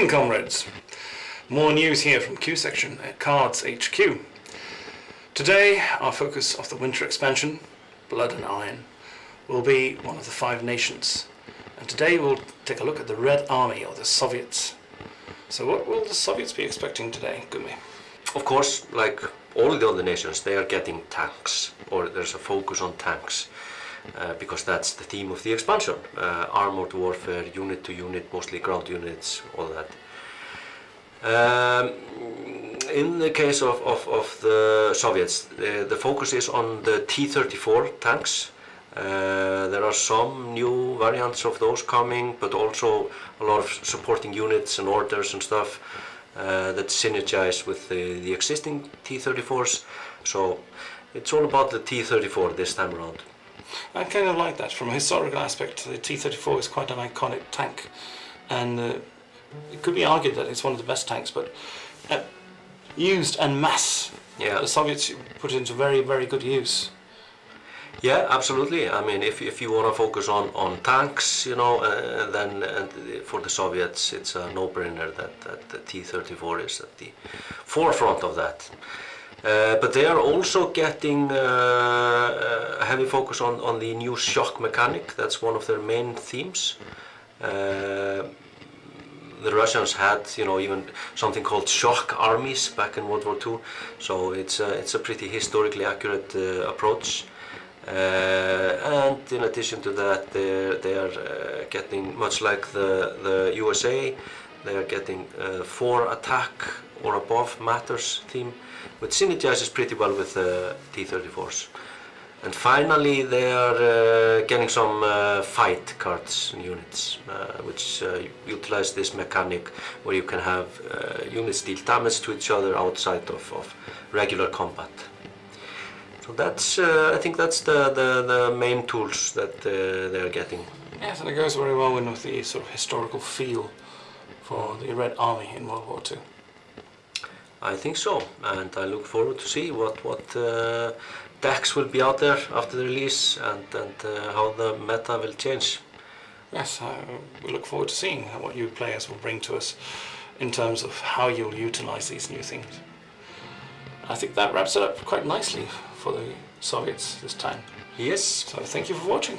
Greeting, comrades! More news here from Q section at KARDS HQ. Today, our focus of the winter expansion, Blood and Iron, will be one of the 5 nations. And today we'll take a look at the Red Army, or the Soviets. So what will the Soviets be expecting today, Gudmundur? Of course, like all the other nations, they are getting tanks, or there's a focus on tanks, because that's the theme of the expansion. Armored warfare, unit to unit, mostly ground units, all that. In the case of the Soviets, the focus is on the T-34 tanks. There are some new variants of those coming, but also a lot of supporting units and orders and stuff that synergize with the existing T-34s. So it's all about the T-34 this time around. I kind of like that. From a historical aspect, the T-34 is quite an iconic tank, and it could be argued that it's one of the best tanks, but used en masse. Yeah. The Soviets put it into very, very good use. Yeah, absolutely. I mean, if you want to focus on tanks, you know, then for the Soviets it's a no-brainer that the T-34 is at the forefront of that. But they are also getting a heavy focus on the new shock mechanic. That's one of their main themes. The Russians had, you know, even something called shock armies back in World War II. So it's a pretty historically accurate approach. And in addition to that, they are getting, much like the USA, they are getting 4 attack or above matters theme, which synergizes pretty well with the T-34s. And finally, they are getting some fight cards and units, which utilize this mechanic where you can have units deal damage to each other outside of regular combat. So that's, I think that's the main tools that they are getting. Yes, and it goes very well with the sort of historical feel for the Red Army in World War II. I think so, and I look forward to see what decks will be out there after the release, and how the meta will change. Yes, we look forward to seeing what you players will bring to us in terms of how you'll utilize these new things. I think that wraps it up quite nicely for the Soviets this time. Yes. So thank you for watching.